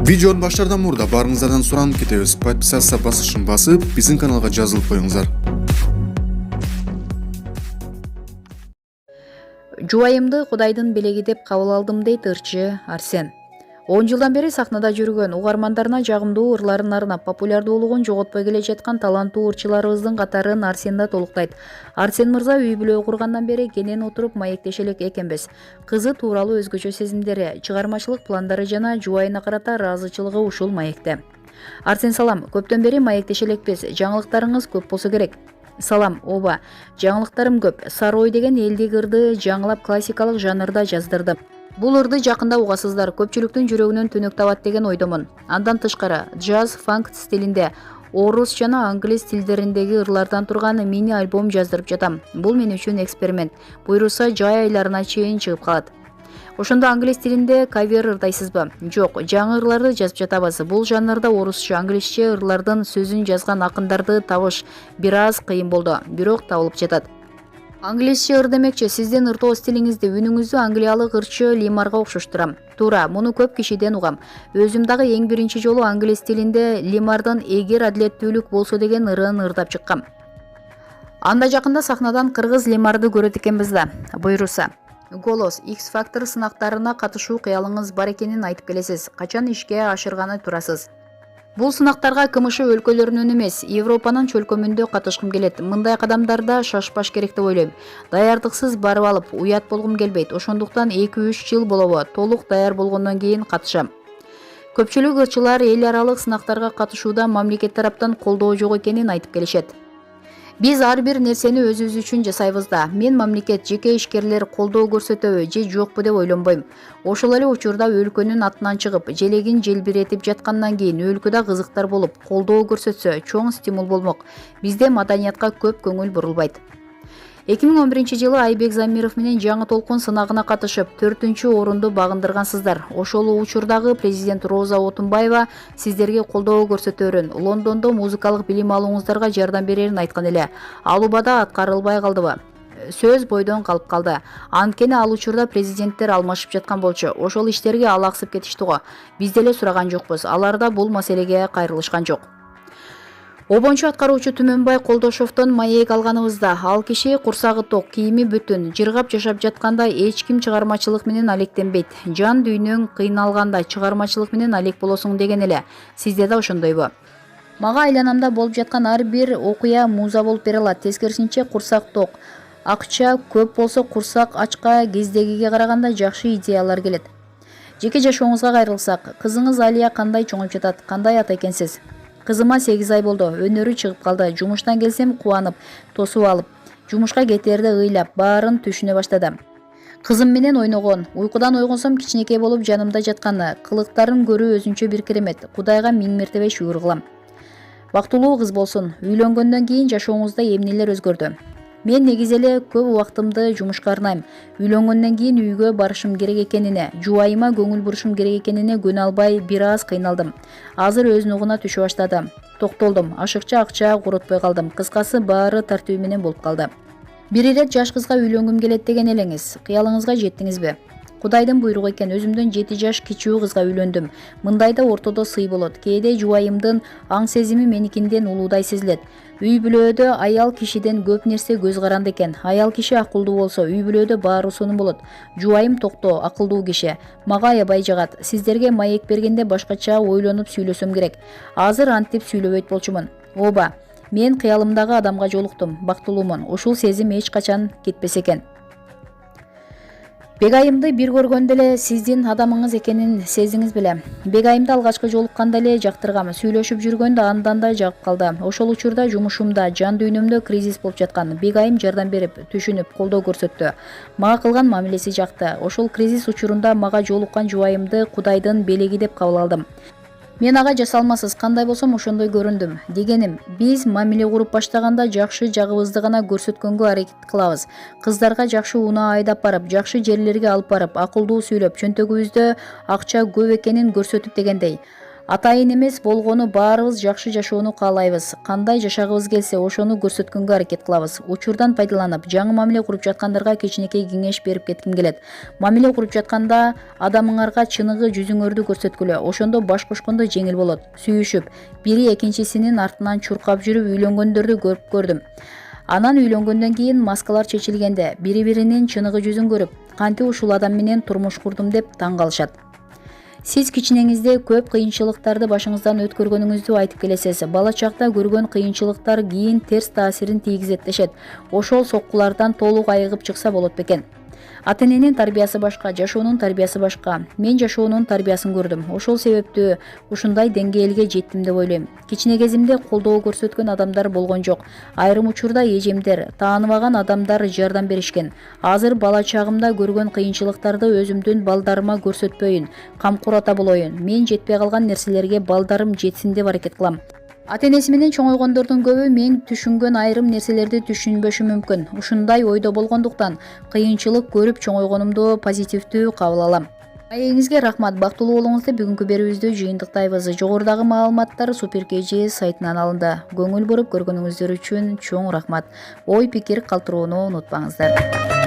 Видеонун баштардан мурда барыңыздардан суранып кетебиз. Подписаться басышын басып, биздин каналга жазылып коюңуздар. Жубайымды Кудайдын белеги деп кабыл алдым дейт ырчы Арсен. 10 жылдан бери сахнада жүргөн, угармандарына жагымдуу ырларын арнап популярдуулугун жоготпой келе жаткан таланттуу ырчыларыбыздын катарын Арсен да толуктайт. Арсен мырза үй бүлө кургандан бери кенен отуруп маектеше элек экенбиз. Кызы тууралуу өзгөчө сезимдери, чыгармачылык пландары жана жубайына карата ыраазычылыгы ушул маекте. Арсен салам, көптөн бери маектеше элекпиз. Жаңылыктарыңыз көп болсо керек. Салам, оба. Жаңылыктарым көп. Сары ой деген элдик ырды жаңылап классикалык жанрда жаздырдым. Бул ырды жакында угасыздар, көпчүлүктүн жүрөгүнөн түнөк табат деген ойдомун. Андан тышкары, джаз, фанк стилинде, орус жана англис тилдериндеги ырлардан турган мини альбом жаздырып жатам. Бул мен үчүн эксперимент. Буйруса жай айларына чейин чыгып калат. Ошондо англис тилинде кавер ырдайсызбы? Жок, жаңы ырларды жазып жатабыз. Бул жанрда орусча, англисче ырлардын сөзүн жазган акындарды табыш бир аз кыйын болду, бирок табылып жатат. Англисче ыр демекчи, сиздин ыртоо стилиңизди, үнүңүздү англиялык ырчы Лимарга окшоштурам. Туура, муну көп кишиден угам. Өзүм дагы эң биринчи жолу англис тилинде Лимардын «Эгер адилеттүүлүк болсо» деген ырын ырдап чыккам. Анда жакында сахнадан кыргыз Лимарды көрөт экенбиз да. Буйруса. Голос, X-Factor сынактарына катышуу кыялыңыз бар экенин айтып келесиз. Качан ишке ашырганы турасыз? Бул сынактарга КМШ өлкөлөрүнөн эмес, Европанын чөлкөмүндө катышкым келет. Мындай кадамдарда шашпаш керек деп ойлойм. Даярдыксыз барып алып, уят болгум келбейт. Ошондуктан 2-3 жыл болобу, толук даяр болгондон кийин катышам. Көпчүлүк ырчылар эл аралык сынактарга катышууда мамлекет тараптан колдоо жок экенин айтып келишет. Биз ар бир нерсени өзүбүз үчүн жасайбыз да. Мен мамлекет, жеке ишкерлер колдоо көрсөтөбү же жокпу деп ойлонбойм. Ошол эле учурда өлкөнүн атынан чыгып, желегин желбиретип жаткандан кийин өлкөдө кызыктар болуп, колдоо көрсөтсө, чоң стимул болмок. Бизде маданиятка көп көңүл бурулбайт. 2011 жылы Айбек Замиров менен жаңы толкун сынагына катышып, 4-орунду багындыргансыздар. Ошол учурдагы президент Роза Отунбаева сиздерге колдоо көрсөтөрүн, Лондондо музыкалык билим алууңуздарга жардам берерин айткан эле. Ал убада аткарылбай калдыбы? Сөз бойдон калып калды. Анткени ал учурда президенттер алмашып жаткан болчу. Ошол иштерге алаксып кетишти го. Биз деле сураган жокпуз. Алар да бул маселеге кайрылышкан жок. Обончу аткаруучу Түмөнбай Колдошовдон маек алганыбызда, ал киши курсагы ток, кийими бүтүн, жыргап жашап жатканда эч ким чыгармачылык менен алектенбейт. Жан дүйнөң кыйналганда чыгармачылык менен алек болосуң деген эле. Сизде да ошондойбу? Мага айланамда болуп жаткан ар бир окуя муза болуп бере алат. Тескерисинче курсак ток. Акча көп болсо курсак ачка кездегиге караганда жакшы идеялар келет. Жеке жашооңузга кайрылсак, кызыңыз Алия кандай чоңоп жатат, кандай ата экенсиз? Кызыма 8 ай болду, өнөрү чыгып калды. Жумуштан келсем кубанып, тосуп алып, жумушка кетерде ыйлап, баарын түшүнө баштады. Кызым менен ойногон, уйкудан ойгонсом кичинекей болуп жанымда жатканы, кылыктарын көрүү өзүнчө бир керемет. Кудайга 1000 мертебе шүгүр кылам. Бактылуу кыз болсун. Үйлөнгөндөн кийин жашооңузда эмнелер өзгөрдү? Мен негизи эле көп убактымды жумушка арнайм. Үйлөнгөндөн кийин үйгө барышым керек экенине, жубайыма көңүл бурушум керек экенине көнө албай бир аз кыйналдым. Азыр өз нугуна түшө баштады. Токтолдум, ашыкча акча курутпой калдым. Кыскасы баары тартуу менен болуп калды. Бир ирет жаш кызга үйлөнгүм келет деген элеңиз. Кыялыңызга жеттиңизби? Кудайдын буйругу экен, өзүмдөн 7 жаш кичүү кызга үйлөндүм. Мындайда ортодо сый болот. Кээде жубайымдын аң сезими меникинден улуудай сезилет. Үй бүлөдө аял кишиден көп нерсе көз каранды экен. Аял киши акылдуу болсо, үй бүлөдө баары сонун болот. Жубайым токтоо, акылдуу киши. Мага аябай жагат. Сиздерге маек бергенде башкача ойлонуп сүйлөсөм керек. Азыр антип сүйлөбөйт болчумун. Оба, мен кыялымдагы адамга жолуктум, бактылуумун. Ушул сезим эч качан кетпес экен. Бегайымды бир көргөндө эле сиздин адамыңыз экенин сездиңиз беле? Бегайымды алгачкы жолукканда эле жактыргам. Сүйлөшүп жүргөндө андан да жагып калды. Ошол учурда жумушумда, жан дүйнөмдө кризис болуп жаткан. Бегайым жардам берип, түшүнүп, колдоо көрсөттү. Мага кылган мамилеси жакты. Ошол кризис учурунда мага жолуккан жубайымды Кудайдын белеги деп кабыл алдым. Мен ага жасалмасыз, кандай болсом ошондой көрүндүм. Дегеним, биз мамиле куруп баштаганда жакшы жагыбызды гана көрсөткөнгө аракет кылабыз. Кыздарга жакшы унаа айдап барып, жакшы жерлерге алып барып, акылдуу сүйлөп, чөнтөгүбүздө акча көп экенин көрсөтүп дегендей. Атайын эмес болгону баарыбыз жакшы жашоону каалайбыз. Кандай жашагыбыз келсе ошону көрсөткөнгө аракет кылабыз. Учурдан пайдаланып, жаңы мамиле куруп жаткандарга кичинекей кеңеш берип кетким келет. Мамиле куруп жатканда адамыңарга чыныгы жүзүңөрдү көрсөткүлө. Ошондо баш кошкондо жеңил болот. Сүйүшүп, бири экинчисинин артынан чуркап жүрүп үйлөнгөндөрдү көрүп көрдүм. Анан үйлөнгөндөн кийин маскалар чечилгенде бири-биринин чыныгы жүзүн көрүп, кантип ушул адам менен турмуш курдум деп таң калышат. Сиз кичинеңизде көп кыйынчылыктарды башыңыздан өткөргөнүңүздү айтып келесиз. Бала чакта көргөн кыйынчылыктар кийин терс таасирин тийгизет дешет. Ошол соккулардан толук айыгып чыкса болот бекен. Ата-эненин тарбиясы башка, жашоонун тарбиясы башка. Мен жашоонун тарбиясын көрдүм. Ошол себептүү ушундай деңгээлге жеттим деп ойлойм. Кичине кезимде колдоо көрсөткөн адамдар болгон жок. Айрым учурда эжемдер, тааныбаган адамдар жардам беришкен. Азыр бала чагымда көргөн кыйынчылыктарды өзүмдүн балдарыма көрсөтпөйүн, камкор ата болоюн. Мен жетпей калган нерселерге балдарым жетсин деп аракет кылам. Ата-энеси менен чоңойгондордун көбү мен түшүнгөн айрым нерселерди түшүнбөшү мүмкүн. Ушундай ойдо болгондуктан кыйынчылык көрүп чоңойгонумду позитивдүү кабыл алам. Маегиңизге рахмат, бактылуу болуңуз деп бүгүнкү берүүбүздү жыйынтыктайбыз. Жогорудагы маалыматтар Супер KG сайтынан алынды. Көңүл буруп көргөнүңүздөр үчүн чоң рахмат. Ой пикир калтырууну унутпаңыздар.